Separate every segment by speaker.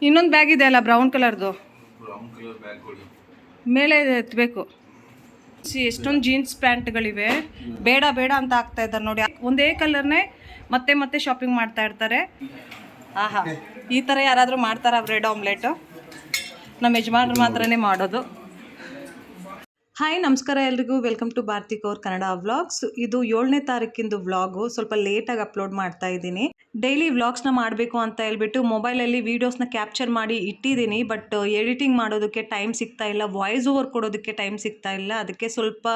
Speaker 1: ಇನ್ನೊಂದು ಬ್ಯಾಗ್ ಇದೆ ಅಲ್ಲ ಬ್ರೌನ್ ಕಲರ್ದು,
Speaker 2: ಬ್ರೌನ್ ಕಲರ್ ಬ್ಯಾಗ್ ಕೊಡಿ.
Speaker 1: ಮೇಲೆ ಎತ್ತಬೇಕು. ಎಷ್ಟೊಂದು ಜೀನ್ಸ್ ಪ್ಯಾಂಟ್ಗಳಿವೆ. ಬೇಡ ಬೇಡ ಅಂತ ಆಗ್ತಾ ಇದ್ದಾರೆ ನೋಡಿ. ಒಂದೇ ಕಲರ್ನೇ ಮತ್ತೆ ಮತ್ತೆ ಶಾಪಿಂಗ್ ಮಾಡ್ತಾ ಇರ್ತಾರೆ. ಆಹಾ, ಈ ಥರ ಯಾರಾದರೂ ಮಾಡ್ತಾರಾ ಬ್ರೆಡ್ ಆಮ್ಲೆಟು? ನಮ್ಮ ಯಜಮಾನ್ರು ಮಾತ್ರನೇ ಮಾಡೋದು. ಹಾಯ್ ನಮಸ್ಕಾರ ಎಲ್ರಿಗೂ, welcome to Bharati Kaur Kannada vlogs. ಇದು 7ನೇ ತಾರೀಕಿಂದು ವ್ಲಾಗು. ಸ್ವಲ್ಪ ಲೇಟಾಗಿ ಅಪ್ಲೋಡ್ ಮಾಡ್ತಾ ಇದ್ದೀನಿ. ಡೈಲಿ ವ್ಲಾಗ್ಸ್ನ ಮಾಡಬೇಕು ಅಂತ ಹೇಳ್ಬಿಟ್ಟು ಮೊಬೈಲಲ್ಲಿ ವೀಡಿಯೋಸ್ನ ಕ್ಯಾಪ್ಚರ್ ಮಾಡಿ ಇಟ್ಟಿದ್ದೀನಿ. ಬಟ್ ಎಡಿಟಿಂಗ್ ಮಾಡೋದಕ್ಕೆ ಟೈಮ್ ಸಿಗ್ತಾ ಇಲ್ಲ, ವಾಯ್ಸ್ ಓವರ್ ಕೊಡೋದಕ್ಕೆ ಟೈಮ್ ಸಿಗ್ತಾ ಇಲ್ಲ. ಅದಕ್ಕೆ ಸ್ವಲ್ಪ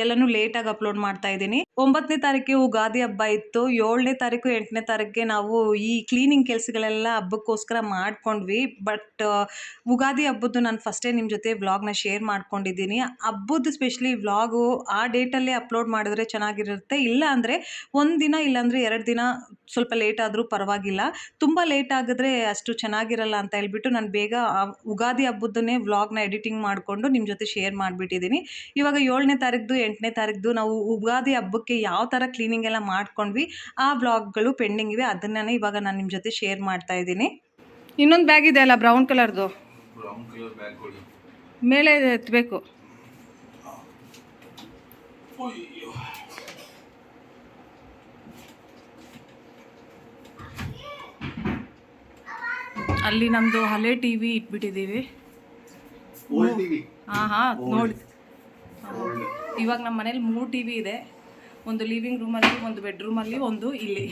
Speaker 1: ಎಲ್ಲನೂ ಲೇಟಾಗಿ ಅಪ್ಲೋಡ್ ಮಾಡ್ತಾ ಇದ್ದೀನಿ. 9ನೇ ತಾರೀಕಿಗೆ ಯುಗಾದಿ ಹಬ್ಬ ಇತ್ತು. 7ನೇ ತಾರೀಕು 8ನೇ ತಾರೀಕಿಗೆ ನಾವು ಈ ಕ್ಲೀನಿಂಗ್ ಕೆಲಸಗಳೆಲ್ಲ ಹಬ್ಬಕ್ಕೋಸ್ಕರ ಮಾಡ್ಕೊಂಡ್ವಿ. ಬಟ್ ಯುಗಾದಿ ಹಬ್ಬದ್ದು ನಾನು ಫಸ್ಟೇ ನಿಮ್ಮ ಜೊತೆ ವ್ಲಾಗ್ನ ಶೇರ್ ಮಾಡ್ಕೊಂಡಿದ್ದೀನಿ. ಹಬ್ಬದ ಸ್ಪೆಷಲಿ ವ್ಲಾಗು ಆ ಡೇಟಲ್ಲೇ ಅಪ್ಲೋಡ್ ಮಾಡಿದ್ರೆ ಚೆನ್ನಾಗಿರುತ್ತೆ. ಇಲ್ಲ ಅಂದರೆ ಒಂದು ದಿನ ಇಲ್ಲಾಂದರೆ 2 ದಿನ ಸ್ವಲ್ಪ ಲೇಟ್ ಆದರೂ ಪರವಾಗಿಲ್ಲ. ತುಂಬ ಲೇಟ್ ಆಗಿದ್ರೆ ಅಷ್ಟು ಚೆನ್ನಾಗಿರಲ್ಲ ಅಂತ ಹೇಳ್ಬಿಟ್ಟು ನಾನು ಬೇಗ ಯುಗಾದಿ ಹಬ್ಬದನ್ನೇ ವ್ಲಾಗ್ನ ಎಡಿಟಿಂಗ್ ಮಾಡಿಕೊಂಡು ನಿಮ್ಮ ಜೊತೆ ಶೇರ್ ಮಾಡಿಬಿಟ್ಟಿದ್ದೀನಿ. ಇವಾಗ 7ನೇ ತಾರೀಕ್ದು 8ನೇ ತಾರೀಕ್ದು ನಾವು ಯುಗಾದಿ ಹಬ್ಬಕ್ಕೆ ಯಾವ ಥರ ಕ್ಲೀನಿಂಗ್ ಎಲ್ಲ ಮಾಡ್ಕೊಂಡ್ವಿ ಆ ವ್ಲಾಗ್ಗಳು ಪೆಂಡಿಂಗ್ ಇವೆ. ಅದನ್ನೇ ಇವಾಗ ನಾನು ನಿಮ್ಮ ಜೊತೆ ಶೇರ್ ಮಾಡ್ತಾ ಇದ್ದೀನಿ. ಇನ್ನೊಂದು ಬ್ಯಾಗ್ ಇದೆ ಅಲ್ಲ ಬ್ರೌನ್ ಕಲರ್ದು,
Speaker 2: ಬ್ರೌನ್ ಕಲರ್ ಬ್ಯಾಗ್ ಕೊಡಿ.
Speaker 1: ಮೇಲೆ ಎತ್ತಬೇಕು. ಅಲ್ಲಿ ನಮ್ಮದು ಹಳೆ ಟಿ ವಿ ಇಟ್ಬಿಟ್ಟಿದ್ದೀವಿ. ಹಾಂ ನೋಡಿ, ಇವಾಗ ನಮ್ಮ ಮನೇಲಿ 3 ಟಿ ವಿ ಇದೆ. ಒಂದು ಲಿವಿಂಗ್ ರೂಮಲ್ಲಿ, ಒಂದು ಬೆಡ್ರೂಮಲ್ಲಿ, ಒಂದು ಇಲ್ಲಿ.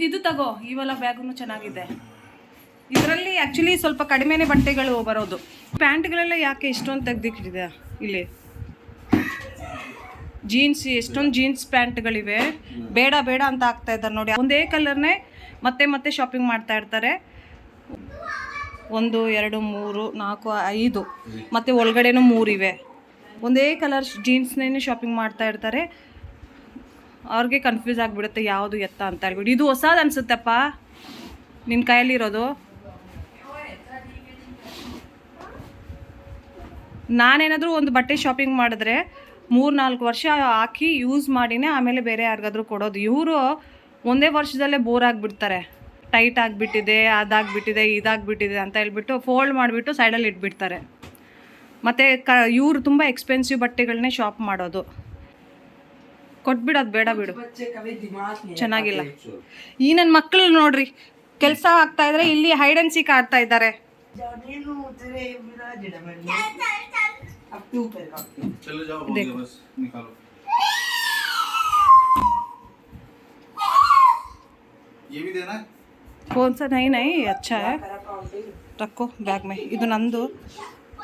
Speaker 1: ಇದು ತಗೋ, ಇವೆಲ್ಲ ಬ್ಯಾಗೂ ಚೆನ್ನಾಗಿದೆ. ಇದರಲ್ಲಿ ಆ್ಯಕ್ಚುಲಿ ಸ್ವಲ್ಪ ಕಡಿಮೆನೇ ಬಟ್ಟೆಗಳು ಬರೋದು. ಪ್ಯಾಂಟ್ಗಳೆಲ್ಲ ಯಾಕೆ ಇಷ್ಟೊಂದು ತೆಗ್ದಿಟ್ಟಿದೆ ಇಲ್ಲಿ? ಜೀನ್ಸ್, ಎಷ್ಟೊಂದು ಜೀನ್ಸ್ ಪ್ಯಾಂಟ್ಗಳಿವೆ. ಬೇಡ ಬೇಡ ಅಂತ ಆಗ್ತಾ ಇದ್ದಾರೆ ನೋಡಿ. ಒಂದೇ ಕಲರ್ನೇ ಮತ್ತೆ ಮತ್ತೆ ಶಾಪಿಂಗ್ ಮಾಡ್ತಾ ಇರ್ತಾರೆ. 1 2 3 4 5 ಮತ್ತು ಒಳಗಡೆನೂ 3 ಇವೆ. ಒಂದೇ ಕಲರ್ ಜೀನ್ಸ್ನೇ ಶಾಪಿಂಗ್ ಮಾಡ್ತಾ ಇರ್ತಾರೆ. ಅವ್ರಿಗೆ ಕನ್ಫ್ಯೂಸ್ ಆಗಿಬಿಡುತ್ತೆ ಯಾವುದು ಎತ್ತ ಅಂತ ಹೇಳ್ಬಿಟ್ಟು. ಇದು ಹೊಸದು ಅನಿಸುತ್ತಪ್ಪ ನಿನ್ನ ಕೈಯಲ್ಲಿರೋದು. ನಾನೇನಾದರೂ ಒಂದು ಬಟ್ಟೆ ಶಾಪಿಂಗ್ ಮಾಡಿದ್ರೆ 3-4 ವರ್ಷ ಹಾಕಿ ಯೂಸ್ ಮಾಡಿನೇ ಆಮೇಲೆ ಬೇರೆ ಯಾರಿಗಾದ್ರೂ ಕೊಡೋದು. ಇವರು ಒಂದೇ ವರ್ಷದಲ್ಲೇ ಬೋರ್ ಆಗಿಬಿಡ್ತಾರೆ. ಟೈಟ್ ಆಗಿಬಿಟ್ಟಿದೆ, ಅದಾಗಿಬಿಟ್ಟಿದೆ, ಇದಾಗಿಬಿಟ್ಟಿದೆ ಅಂತ ಹೇಳ್ಬಿಟ್ಟು ಫೋಲ್ಡ್ ಮಾಡಿಬಿಟ್ಟು ಸೈಡಲ್ಲಿ ಇಟ್ಬಿಡ್ತಾರೆ. ಮತ್ತು ಇವರು ತುಂಬ ಎಕ್ಸ್ಪೆನ್ಸಿವ್ ಬಟ್ಟೆಗಳನ್ನೇ ಶಾಪ್ ಮಾಡೋದು. ಕೊಟ್ಬಿಡೋದು, ಬೇಡ ಬಿಡು, ಚೆನ್ನಾಗಿಲ್ಲ. ಈ ನನ್ನ ಮಕ್ಕಳು ನೋಡ್ರಿ, ಕೆಲಸ ಆಗ್ತಾಯಿದ್ರೆ ಇಲ್ಲಿ ಹೈಡ್ ಆ್ಯಂಡ್ ಸೀಕ್ ಆಡ್ತಾ ಇದ್ದಾರೆ.
Speaker 2: चलो जाओ, हो गया बस, निकालो। ये भी देना है?
Speaker 1: कौन सा? नहीं नहीं, अच्छा है, रखो बैग में. ಇದು ನಂದು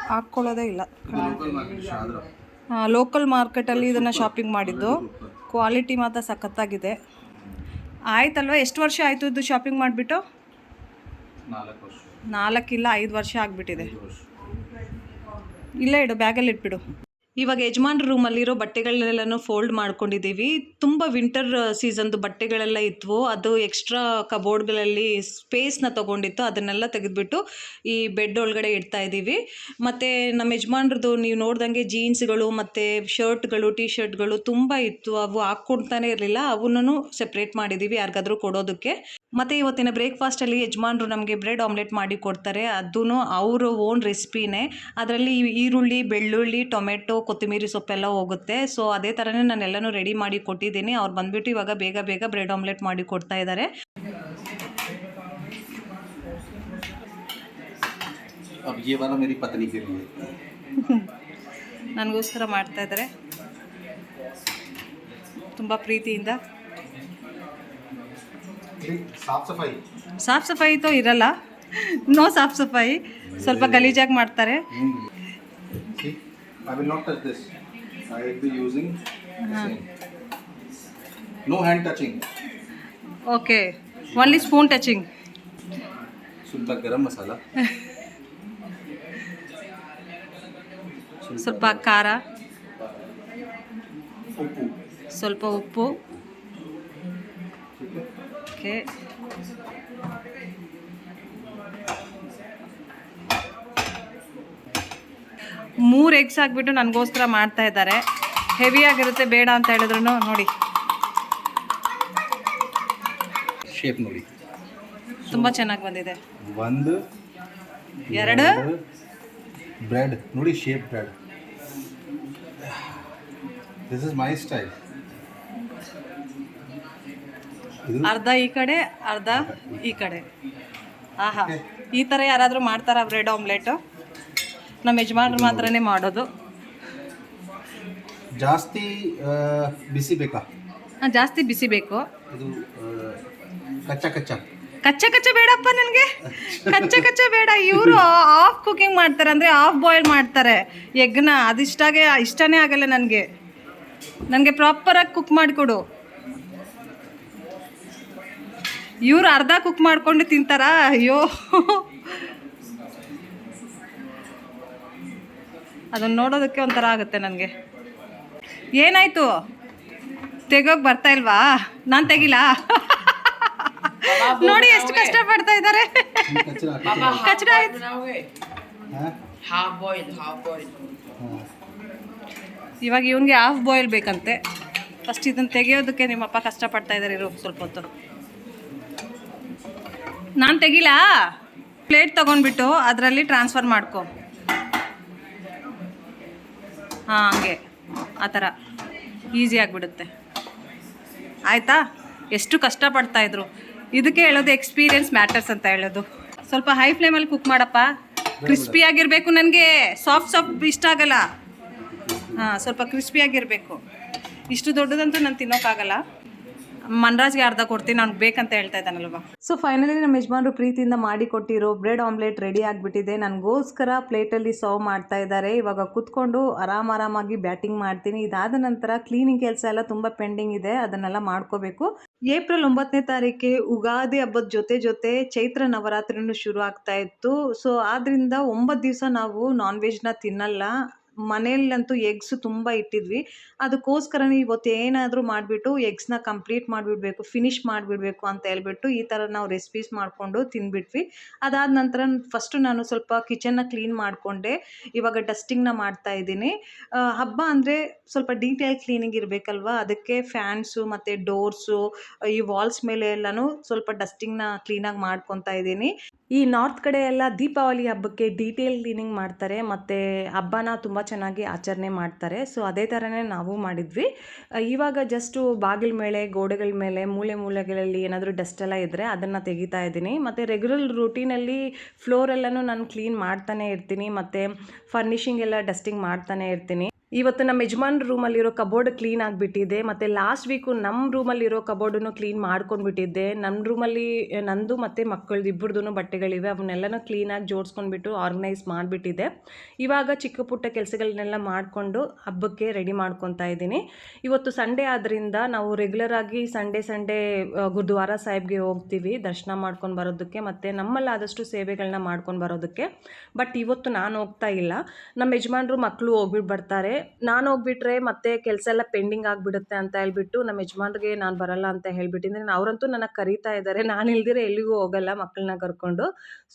Speaker 1: ಹಾಕ್ಕೊಳ್ಳೋದೇ ಇಲ್ಲ. ಲೋಕಲ್ ಮಾರ್ಕೆಟಲ್ಲಿ ಇದನ್ನು ಶಾಪಿಂಗ್ ಮಾಡಿದ್ದು. ಕ್ವಾಲಿಟಿ ಮಾತ್ರ ಸಖತ್ತಾಗಿದೆ. ಆಯ್ತಲ್ವ? ಎಷ್ಟು ವರ್ಷ ಆಯಿತು ಇದು ಶಾಪಿಂಗ್ ಮಾಡಿಬಿಟ್ಟು? 4 ಇಲ್ಲ 5 ವರ್ಷ ಆಗಿಬಿಟ್ಟಿದೆ. ಇಲ್ಲೇ ಇಡು, ಬ್ಯಾಗಲ್ಲಿ ಇಟ್ಬಿಡು. ಇವಾಗ ಯಜಮಾನ್ರ ರೂಮಲ್ಲಿರೋ ಬಟ್ಟೆಗಳನ್ನೆಲ್ಲನೂ ಫೋಲ್ಡ್ ಮಾಡ್ಕೊಂಡಿದ್ದೀವಿ. ತುಂಬ ವಿಂಟರ್ ಸೀಸನ್ದು ಬಟ್ಟೆಗಳೆಲ್ಲ ಇದ್ವು. ಅದು ಎಕ್ಸ್ಟ್ರಾ ಕಬೋರ್ಡ್ಗಳಲ್ಲಿ ಸ್ಪೇಸ್ನ ತೊಗೊಂಡಿತ್ತು. ಅದನ್ನೆಲ್ಲ ತೆಗೆದುಬಿಟ್ಟು ಈ ಬೆಡ್ ಒಳಗಡೆ ಇಡ್ತಾ ಇದ್ದೀವಿ. ಮತ್ತು ನಮ್ಮ ಯಜಮಾನ್ರದ್ದು ನೀವು ನೋಡ್ದಂಗೆ ಜೀನ್ಸ್ಗಳು ಮತ್ತು ಶರ್ಟ್ಗಳು, ಟೀ ಶರ್ಟ್ಗಳು ತುಂಬ ಇತ್ತು. ಅವು ಹಾಕ್ಕೊಡ್ತಾನೆ ಇರಲಿಲ್ಲ. ಅವನ್ನೂ ಸೆಪ್ರೇಟ್ ಮಾಡಿದ್ದೀವಿ ಯಾರಿಗಾದ್ರೂ ಕೊಡೋದಕ್ಕೆ. ಮತ್ತು ಇವತ್ತಿನ ಬ್ರೇಕ್ಫಾಸ್ಟಲ್ಲಿ ಯಜಮಾನ್ರು ನಮಗೆ ಬ್ರೆಡ್ ಆಮ್ಲೆಟ್ ಮಾಡಿ ಕೊಡ್ತಾರೆ. ಅದೂ ಅವರು ಓನ್ ರೆಸಿಪಿನೇ. ಅದರಲ್ಲಿ ಈರುಳ್ಳಿ, ಬೆಳ್ಳುಳ್ಳಿ, ಟೊಮೆಟೊ, ಕೊತ್ತಂಬರಿ ಸೊಪ್ಪೆಲ್ಲ ಹೋಗುತ್ತೆ. ಸೊ ಅದೇ ಥರನೇ ನಾನು ಎಲ್ಲನೂ ರೆಡಿ ಮಾಡಿ ಕೊಟ್ಟಿದ್ದೀನಿ. ಅವ್ರು ಬಂದುಬಿಟ್ಟು ಇವಾಗ ಬೇಗ ಬೇಗ ಬ್ರೆಡ್ ಆಮ್ಲೆಟ್ ಮಾಡಿ ಕೊಡ್ತಾ ಇದ್ದಾರೆ. ನನಗೋಸ್ಕರ ಮಾಡ್ತಾ ಇದ್ದಾರೆ ತುಂಬ ಪ್ರೀತಿಯಿಂದ. ಸಾಫ್ ಸಫಾಯಿ ತೋ ಇರಲ್ಲ, ನೋ ಸಾಫ್ ಸಫಾಯಿ, ಸ್ವಲ್ಪ ಗಲೀಜಾಗಿ ಮಾಡ್ತಾರೆ.
Speaker 2: I will not touch this. I will be using the same. No hand touching.
Speaker 1: Okay, only spoon touching.
Speaker 2: ಸ್ವಲ್ಪ ಗರಂ ಮಸಾಲ,
Speaker 1: ಸ್ವಲ್ಪ ಖಾರ,
Speaker 2: ಉಪ್ಪು,
Speaker 1: ಸ್ವಲ್ಪ ಉಪ್ಪು. ಓಕೆ, ಮೂರು ಎಗ್ಸ್ ಹಾಕ್ಬಿಟ್ಟು ನನಗೋಸ್ಕರ ಮಾಡ್ತಾ ಇದ್ದಾರೆ. ಹೆವಿಯಾಗಿರುತ್ತೆ, ಬೇಡ ಅಂತ ಹೇಳಿದ್ರು ನೋಡಿ.
Speaker 2: ಶೇಪ್ ನೋಡಿ.
Speaker 1: ತುಂಬ ಚೆನ್ನಾಗಿ ಬಂದಿದೆ.
Speaker 2: ಒಂದು
Speaker 1: ಎರಡು
Speaker 2: ಬ್ರೆಡ್ ನೋಡಿ, shape bread. This is my style.
Speaker 1: ಅರ್ಧ ಈ ಕಡೆ ಅರ್ಧ ಈ ಕಡೆ. ಆಹಾ, ಈ ಥರ ಯಾರಾದರೂ ಮಾಡ್ತಾರಾ ಬ್ರೆಡ್ ಆಮ್ಲೆಟು? ನಮ್ಮ ಯಜಮಾನ್ರು ಮಾತ್ರನೇ ಮಾಡೋದು.
Speaker 2: ಜಾಸ್ತಿ ಬಿಸಿ ಬೇಕಾ?
Speaker 1: ಜಾಸ್ತಿ ಬಿಸಿ ಬೇಕು.
Speaker 2: ಇದು ಕಚ್ಚಾ ಕಚ್ಚಾ
Speaker 1: ಕಚ್ಚಾ ಕಚ್ಚಾ ಬೇಡಪ್ಪ ನನಗೆ. ಕಚ್ಚಾ ಕಚ್ಚಾ ಬೇಡ. ಇವರು ಆಫ್ ಕುಕಿಂಗ್ ಮಾಡ್ತಾರೆ, ಅಂದರೆ ಆಫ್ ಬಾಯ್ಲ್ ಮಾಡ್ತಾರೆ ಎಗ್ನ. ಅದು ಇಷ್ಟನೇ ಆಗಲ್ಲ ನನಗೆ. ನನಗೆ ಪ್ರಾಪರಾಗಿ ಕುಕ್ ಮಾಡಿಕೊಡು. ಇವರು ಅರ್ಧ ಕುಕ್ ಮಾಡ್ಕೊಂಡು ತಿಂತಾರಾ? ಅಯ್ಯೋ, ಅದನ್ನು ನೋಡೋದಕ್ಕೆ ಒಂಥರ ಆಗುತ್ತೆ ನನಗೆ. ಏನಾಯಿತು? ತೆಗೋಕೆ ಬರ್ತಾ ಇಲ್ವಾ? ನಾನು ತೆಗಿಲಾ? ನೋಡಿ ಎಷ್ಟು ಕಷ್ಟಪಡ್ತಾ ಇದ್ದಾರೆ. ಕಚಡ ಆಯ್ತು. ಇವಾಗ ಇವನಿಗೆ ಹಾಫ್ ಬಾಯ್ಲ್ ಬೇಕಂತೆ. ಫಸ್ಟ್ ಇದನ್ನು ತೆಗೆಯೋದಕ್ಕೆ ನಿಮ್ಮಪ್ಪ ಕಷ್ಟಪಡ್ತಾ ಇದ್ದಾರೆ. ಇರು ಸ್ವಲ್ಪ ಹೊತ್ತು. ನಾನು ತೆಗಿಲಾ? ಪ್ಲೇಟ್ ತೊಗೊಂಡ್ಬಿಟ್ಟು ಅದರಲ್ಲಿ ಟ್ರಾನ್ಸ್ಫರ್ ಮಾಡ್ಕೊ. ಹಾಂ, ಹಂಗೆ ಆ ಥರ ಈಸಿ ಆಗಿಬಿಡುತ್ತೆ. ಆಯಿತಾ? ಎಷ್ಟು ಕಷ್ಟಪಡ್ತಾಯಿದ್ರು. ಇದಕ್ಕೆ ಹೇಳೋದು ಎಕ್ಸ್ಪೀರಿಯನ್ಸ್ ಮ್ಯಾಟರ್ಸ್ ಅಂತ ಹೇಳೋದು. ಸ್ವಲ್ಪ ಹೈ ಫ್ಲೇಮಲ್ಲಿ ಕುಕ್ ಮಾಡಪ್ಪ. ಕ್ರಿಸ್ಪಿಯಾಗಿರಬೇಕು. ನನಗೆ ಸಾಫ್ಟ್ ಇಷ್ಟ ಆಗಲ್ಲ. ಹಾಂ, ಸ್ವಲ್ಪ ಕ್ರಿಸ್ಪಿಯಾಗಿರಬೇಕು. ಇಷ್ಟು ದೊಡ್ಡದಂತೂ ನಾನು ತಿನ್ನೋಕ್ಕಾಗಲ್ಲ. ಮನ್ರಾಜ್ಗೆ ಅರ್ಧ ಕೊಡ್ತೀನಿ, ಅವ್ನಿಗೆ ಬೇಕಂತ ಹೇಳ್ತಾ ಇದ್ದಾನಲ್ವ. ಸೊ ಫೈನಲಿ ನಮ್ಮ ಯಜಮಾನ್ರು ಪ್ರೀತಿಯಿಂದ ಮಾಡಿ ಕೊಟ್ಟಿರೋ ಬ್ರೆಡ್ ಆಮ್ಲೆಟ್ ರೆಡಿ ಆಗಿಬಿಟ್ಟಿದೆ. ನನಗೋಸ್ಕರ ಪ್ಲೇಟಲ್ಲಿ ಸರ್ವ್ ಮಾಡ್ತಾ ಇದ್ದಾರೆ. ಇವಾಗ ಕೂತ್ಕೊಂಡು ಆರಾಮಾಗಿ ಬ್ಯಾಟಿಂಗ್ ಮಾಡ್ತೀನಿ. ಇದಾದ ನಂತರ ಕ್ಲೀನಿಂಗ್ ಕೆಲಸ ಎಲ್ಲ ತುಂಬ ಪೆಂಡಿಂಗ್ ಇದೆ, ಅದನ್ನೆಲ್ಲ ಮಾಡ್ಕೋಬೇಕು. ಏಪ್ರಿಲ್ 9ನೇ ತಾರೀಕಿಗೆ ಯುಗಾದಿ ಹಬ್ಬದ ಜೊತೆ ಚೈತ್ರ ನವರಾತ್ರಿನೂ ಶುರು ಆಗ್ತಾ ಇತ್ತು. ಸೊ ಆದ್ದರಿಂದ 9 ದಿವಸ ನಾವು ನಾನ್ ವೆಜ್ನ ತಿನ್ನಲ್ಲ. ಮನೆಯಲ್ಲಂತೂ ಎಗ್ಸ್ ತುಂಬ ಇಟ್ಟಿದ್ವಿ. ಅದಕ್ಕೋಸ್ಕರನೇ ಇವತ್ತು ಏನಾದರೂ ಮಾಡಿಬಿಟ್ಟು ಎಗ್ಸ್ನ ಕಂಪ್ಲೀಟ್ ಮಾಡಿಬಿಡ್ಬೇಕು, ಫಿನಿಷ್ ಮಾಡಿಬಿಡ್ಬೇಕು ಅಂತ ಹೇಳ್ಬಿಟ್ಟು ಈ ಥರ ನಾವು ರೆಸಿಪೀಸ್ ಮಾಡಿಕೊಂಡು ತಿಂದ್ಬಿಟ್ವಿ. ಅದಾದ ನಂತರ ಫಸ್ಟು ನಾನು ಸ್ವಲ್ಪ ಕಿಚನ್ನ ಕ್ಲೀನ್ ಮಾಡಿಕೊಂಡೆ. ಇವಾಗ ಡಸ್ಟಿಂಗ್ನ ಮಾಡ್ತಾ ಇದ್ದೀನಿ. ಹಬ್ಬ ಅಂದರೆ ಸ್ವಲ್ಪ ಡೀಟೇಲ್ ಕ್ಲೀನಿಂಗ್ ಇರಬೇಕಲ್ವ, ಅದಕ್ಕೆ ಫ್ಯಾನ್ಸು ಮತ್ತು ಡೋರ್ಸು, ಈ ವಾಲ್ಸ್ ಮೇಲೆ ಎಲ್ಲನೂ ಸ್ವಲ್ಪ ಡಸ್ಟಿಂಗ್ನ ಕ್ಲೀನಾಗಿ ಮಾಡ್ಕೊತಾ ಇದ್ದೀನಿ. ಈ ನಾರ್ತ್ ಕಡೆ ಎಲ್ಲ ದೀಪಾವಳಿ ಹಬ್ಬಕ್ಕೆ ಡೀಟೇಲ್ ಕ್ಲೀನಿಂಗ್ ಮಾಡ್ತಾರೆ ಮತ್ತು ಹಬ್ಬನ ತುಂಬ ಚೆನ್ನಾಗಿ ಆಚರಣೆ ಮಾಡ್ತಾರೆ. ಸೊ ಅದೇ ಥರನೇ ನಾವು ಮಾಡಿದ್ವಿ. ಇವಾಗ ಜಸ್ಟು ಬಾಗಿಲ ಮೇಲೆ, ಗೋಡೆಗಳ ಮೇಲೆ, ಮೂಲೆಗಳಲ್ಲಿ ಏನಾದರೂ ಡಸ್ಟ್ ಎಲ್ಲ ಇದ್ದರೆ ಅದನ್ನು ತೆಗಿತಾ ಇದ್ದೀನಿ. ಮತ್ತು ರೆಗ್ಯುಲರ್ ರೂಟೀನಲ್ಲಿ ಫ್ಲೋರೆಲ್ಲನೂ ನಾನು ಕ್ಲೀನ್ ಮಾಡ್ತಾನೆ ಇರ್ತೀನಿ ಮತ್ತು ಫರ್ನಿಷಿಂಗ್ ಎಲ್ಲ ಡಸ್ಟಿಂಗ್ ಮಾಡ್ತಾನೆ ಇರ್ತೀನಿ. ಇವತ್ತು ನಮ್ಮ ಯಜಮಾನ್ ರೂಮಲ್ಲಿರೋ ಕಬೋರ್ಡ್ ಕ್ಲೀನ್ ಆಗಿಬಿಟ್ಟಿದೆ ಮತ್ತು ಲಾಸ್ಟ್ ವೀಕು ನಮ್ಮ ರೂಮಲ್ಲಿರೋ ಕಬೋರ್ಡನ್ನು ಕ್ಲೀನ್ ಮಾಡ್ಕೊಂಡ್ಬಿಟ್ಟಿದ್ದೆ. ನಮ್ಮ ರೂಮಲ್ಲಿ ನಂದು ಮತ್ತು ಮಕ್ಕಳದ್ದು ಇಬ್ಬರದ್ದು ಬಟ್ಟೆಗಳಿವೆ, ಅವನ್ನೆಲ್ಲನೂ ಕ್ಲೀನಾಗಿ ಜೋಡಿಸ್ಕೊಂಡ್ಬಿಟ್ಟು ಆರ್ಗನೈಸ್ ಮಾಡಿಬಿಟ್ಟಿದ್ದೆ. ಇವಾಗ ಚಿಕ್ಕ ಪುಟ್ಟ ಕೆಲಸಗಳನ್ನೆಲ್ಲ ಮಾಡಿಕೊಂಡು ಹಬ್ಬಕ್ಕೆ ರೆಡಿ ಮಾಡ್ಕೊತಾ ಇದ್ದೀನಿ. ಇವತ್ತು ಸಂಡೇ ಆದ್ದರಿಂದ ನಾವು ರೆಗ್ಯುಲರಾಗಿ ಸಂಡೇ ಗುರುದ್ವಾರ ಸಾಹಿಬ್ಗೆ ಹೋಗ್ತೀವಿ ದರ್ಶನ ಮಾಡ್ಕೊಂಡು ಬರೋದಕ್ಕೆ ಮತ್ತು ನಮ್ಮಲ್ಲಾದಷ್ಟು ಸೇವೆಗಳನ್ನ ಮಾಡ್ಕೊಂಡು ಬರೋದಕ್ಕೆ. ಬಟ್ ಇವತ್ತು ನಾನು ಹೋಗ್ತಾ ಇಲ್ಲ, ನಮ್ಮ ಯಜಮಾನ್ರು ಮಕ್ಕಳು ಹೋಗ್ಬಿಟ್ಟು ಬರ್ತಾರೆ. ನಾನು ಹೋಗ್ಬಿಟ್ರೆ ಮತ್ತೆ ಕೆಲಸ ಎಲ್ಲ ಪೆಂಡಿಂಗ್ ಆಗಿಬಿಡುತ್ತೆ ಅಂತ ಹೇಳ್ಬಿಟ್ಟು ನಮ್ಮ ಯಜಮಾನ್ರಿಗೆ ನಾನು ಬರಲ್ಲ ಅಂತ ಹೇಳ್ಬಿಟ್ಟಿದ್ದೀನಿ. ಅವರಂತೂ ನನಗೆ ಕರೀತಾ ಇದ್ದಾರೆ, ನಾನು ಇಲ್ದಿರ ಎಲ್ಲಿಗೂ ಹೋಗಲ್ಲ ಮಕ್ಕಳನ್ನ ಕರ್ಕೊಂಡು.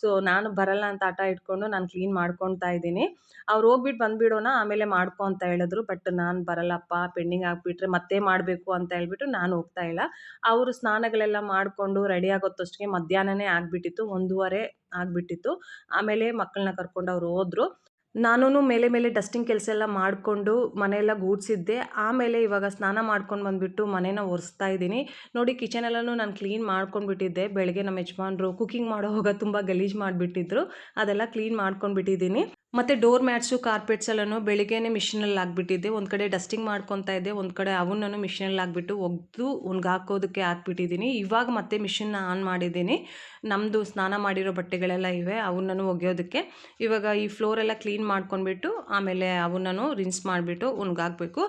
Speaker 1: ಸೊ ನಾನು ಬರಲ್ಲ ಅಂತ ಆಟ ಇಟ್ಕೊಂಡು ನಾನು ಕ್ಲೀನ್ ಮಾಡ್ಕೊತಾ ಇದ್ದೀನಿ. ಅವ್ರು ಹೋಗ್ಬಿಟ್ಟು ಬಂದುಬಿಡೋಣ ಆಮೇಲೆ ಮಾಡ್ಕೊ ಅಂತ ಹೇಳಿದ್ರು. ಬಟ್ ನಾನು ಬರಲ್ಲಪ್ಪ, ಪೆಂಡಿಂಗ್ ಆಗಿಬಿಟ್ರೆ ಮತ್ತೆ ಮಾಡಬೇಕು ಅಂತ ಹೇಳ್ಬಿಟ್ಟು ನಾನು ಹೋಗ್ತಾ ಇಲ್ಲ. ಅವರು ಸ್ನಾನಗಳೆಲ್ಲ ಮಾಡಿಕೊಂಡು ರೆಡಿ ಆಗೋತ್ತಷ್ಟಕ್ಕೆ ಮಧ್ಯಾಹ್ನನೇ ಆಗಿಬಿಟ್ಟಿತ್ತು, 1:30 ಆಗಿಬಿಟ್ಟಿತ್ತು. ಆಮೇಲೆ ಮಕ್ಕಳನ್ನ ಕರ್ಕೊಂಡು ಅವ್ರು ಹೋದರು. ನಾನು ಮೇಲೆ ಡಸ್ಟಿಂಗ್ ಕೆಲಸ ಎಲ್ಲ ಮಾಡಿಕೊಂಡು ಮನೆಯೆಲ್ಲ ಗೂಡಿಸಿದ್ದೆ. ಆಮೇಲೆ ಇವಾಗ ಸ್ನಾನ ಮಾಡ್ಕೊಂಡು ಬಂದುಬಿಟ್ಟು ಮನೇನ ಒರೆಸ್ತಾ ಇದ್ದೀನಿ. ನೋಡಿ ಕಿಚನೆಲ್ಲನೂ ನಾನು ಕ್ಲೀನ್ ಮಾಡ್ಕೊಂಡ್ಬಿಟ್ಟಿದ್ದೆ. ಬೆಳಗ್ಗೆ ನಮ್ಮ ಯಜಮಾನ್ರು ಕುಕಿಂಗ್ ಮಾಡೋವಾಗ ತುಂಬ ಗಲೀಜು ಮಾಡಿಬಿಟ್ಟಿದ್ರು, ಅದೆಲ್ಲ ಕ್ಲೀನ್ ಮಾಡ್ಕೊಂಡ್ಬಿಟ್ಟಿದ್ದೀನಿ. ಮತ್ತು ಡೋರ್ ಮ್ಯಾಟ್ಸು, ಕಾರ್ಪೆಟ್ಸ್ ಎಲ್ಲನೂ ಬೆಳಿಗ್ಗೆನೇ ಮಿಷಿನಲ್ಲಿ ಹಾಕ್ಬಿಟ್ಟಿದ್ದೆ. ಒಂದು ಕಡೆ ಡಸ್ಟಿಂಗ್ ಮಾಡ್ಕೊತಾ ಇದ್ದೆ, ಒಂದು ಕಡೆ ಅವನ್ನೂ ಮಿಷಿನಲ್ಲಿ ಹಾಕ್ಬಿಟ್ಟು ಒಗೆದು ಒಣಗಾಕೋದಕ್ಕೆ ಹಾಕ್ಬಿಟ್ಟಿದ್ದೀನಿ. ಇವಾಗ ಮತ್ತೆ ಮಿಷಿನ್ನ ಆನ್ ಮಾಡಿದ್ದೀನಿ. ನಮ್ಮದು ಸ್ನಾನ ಮಾಡಿರೋ ಬಟ್ಟೆಗಳೆಲ್ಲ ಇವೆ, ಅವನ್ನೂ ಒಗೆಯೋದಕ್ಕೆ. ಇವಾಗ ಈ ಫ್ಲೋರೆಲ್ಲ ಕ್ಲೀನ್ ಮಾಡ್ಕೊಂಡ್ಬಿಟ್ಟು ಆಮೇಲೆ ಅವನ್ನೂ ರಿನ್ಸ್ ಮಾಡಿಬಿಟ್ಟು ಒಣಗಾಕಬೇಕು.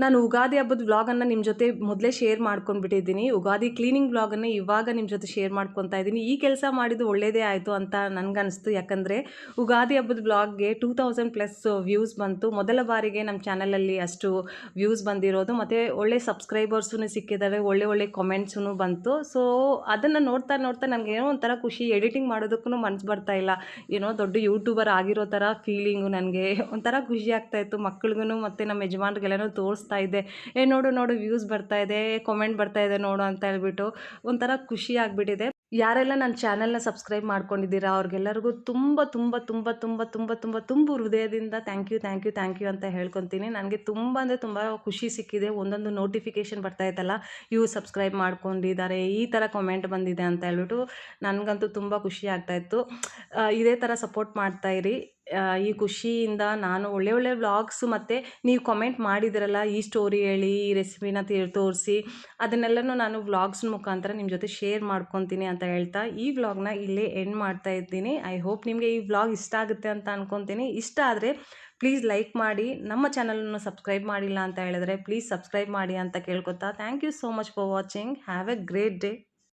Speaker 1: ನಾನು ಯುಗಾದಿ ಹಬ್ಬದ ವ್ಲಾಗನ್ನು ನಿಮ್ಮ ಜೊತೆ ಮೊದಲೇ ಶೇರ್ ಮಾಡ್ಕೊಂಡ್ಬಿಟ್ಟಿದ್ದೀನಿ. ಯುಗಾದಿ ಕ್ಲೀನಿಂಗ್ ವ್ಲಾಗನ್ನು ಇವಾಗ ನಿಮ್ಮ ಜೊತೆ ಶೇರ್ ಮಾಡ್ಕೊತಾ ಇದ್ದೀನಿ. ಈ ಕೆಲಸ ಮಾಡಿದ್ದು ಒಳ್ಳೆಯದೇ ಆಯಿತು ಅಂತ ನನಗನ್ನಿಸ್ತು. ಯಾಕಂದರೆ ಯುಗಾದಿ ಹಬ್ಬದ ವ್ಲಾಗ್ಗೆ 2000+ ವ್ಯೂಸ್ ಬಂತು. ಮೊದಲ ಬಾರಿಗೆ ನಮ್ಮ ಚಾನಲಲ್ಲಿ ಅಷ್ಟು ವ್ಯೂಸ್ ಬಂದಿರೋದು ಮತ್ತು ಒಳ್ಳೆ ಸಬ್ಸ್ಕ್ರೈಬರ್ಸೂ ಸಿಕ್ಕಿದ್ದಾರೆ, ಒಳ್ಳೆ ಕಾಮೆಂಟ್ಸೂ ಬಂತು. ಸೊ ಅದನ್ನು ನೋಡ್ತಾ ನನಗೇನೋ ಒಂಥರ ಖುಷಿ. ಎಡಿಟಿಂಗ್ ಮಾಡೋದಕ್ಕೂ ಮನಸ್ಸು ಬರ್ತಾ ಇಲ್ಲ, ಏನೋ ದೊಡ್ಡ ಯೂಟ್ಯೂಬರ್ ಆಗಿರೋ ಥರ ಫೀಲಿಂಗು. ನನಗೆ ಒಂಥರ ಖುಷಿ ಆಗ್ತಾಯಿತ್ತು. ಮಕ್ಕಳಿಗೂ ಮತ್ತು ನಮ್ಮ ಯಜಮಾನ್ರಿಗೆಲ್ಲನೂ ತೋರಿಸ್ತಾ ಇದ್ದೆ, ನೋಡು ವ್ಯೂಸ್ ಬರ್ತಾ ಇದೆ, ಕಾಮೆಂಟ್ ಬರ್ತಾ ಇದೆ ನೋಡು ಅಂತ ಹೇಳ್ಬಿಟ್ಟು ಒಂಥರ ಖುಷಿ ಆಗಿಬಿಟ್ಟಿದೆ. ಯಾರೆಲ್ಲ ನನ್ನ ಚಾನಲ್ನ ಸಬ್ಸ್ಕ್ರೈಬ್ ಮಾಡ್ಕೊಂಡಿದ್ದೀರಾ ಅವ್ರಿಗೆಲ್ಲರಿಗೂ ತುಂಬ ತುಂಬ ತುಂಬ ತುಂಬ ತುಂಬ ತುಂಬ ತುಂಬ ಹೃದಯದಿಂದ ಥ್ಯಾಂಕ್ ಯು ಅಂತ ಹೇಳ್ಕೊತೀನಿ. ನನಗೆ ತುಂಬ ಅಂದರೆ ತುಂಬ ಖುಷಿ ಸಿಕ್ಕಿದೆ. ಒಂದೊಂದು ನೋಟಿಫಿಕೇಷನ್ ಬರ್ತಾ ಇತ್ತಲ್ಲ, ಇವು ಸಬ್ಸ್ಕ್ರೈಬ್ ಮಾಡ್ಕೊಂಡಿದ್ದಾರೆ, ಈ ಥರ ಕಮೆಂಟ್ ಬಂದಿದೆ ಅಂತ ಹೇಳ್ಬಿಟ್ಟು ನನಗಂತೂ ತುಂಬ ಖುಷಿ ಆಗ್ತಾಯಿತ್ತು. ಇದೇ ಥರ ಸಪೋರ್ಟ್ ಮಾಡ್ತಾಯಿರಿ. ಈ ಖುಷಿಯಿಂದ ನಾನು ಒಳ್ಳೆ ವ್ಲಾಗ್ಸು ಮತ್ತು ನೀವು ಕಮೆಂಟ್ ಮಾಡಿದಿರಲ್ಲ, ಈ ಸ್ಟೋರಿ ಹೇಳಿ, ಈ ರೆಸಿಪಿನ ತೋರಿಸಿ, ಅದನ್ನೆಲ್ಲನೂ ನಾನು ವ್ಲಾಗ್ಸ್ ಮುಖಾಂತರ ನಿಮ್ಮ ಜೊತೆ ಶೇರ್ ಮಾಡ್ಕೊತೀನಿ ಅಂತ ಹೇಳ್ತಾ ಈ ವ್ಲಾಗ್ನ ಇಲ್ಲೇ ಎಂಡ್ ಮಾಡ್ತಾ ಇದ್ದೀನಿ. ಐ ಹೋಪ್ ನಿಮಗೆ ಈ ವ್ಲಾಗ್ ಇಷ್ಟ ಆಗುತ್ತೆ ಅಂತ ಅನ್ಕೊತೀನಿ. ಇಷ್ಟ ಆದರೆ ಪ್ಲೀಸ್ ಲೈಕ್ ಮಾಡಿ, ನಮ್ಮ ಚಾನಲನ್ನು ಸಬ್ಸ್ಕ್ರೈಬ್ ಮಾಡಿಲ್ಲ ಅಂತ ಹೇಳಿದ್ರೆ ಪ್ಲೀಸ್ ಸಬ್ಸ್ಕ್ರೈಬ್ ಮಾಡಿ ಅಂತ ಕೇಳ್ಕೊತಾ thank you so much for watching. Have a great day.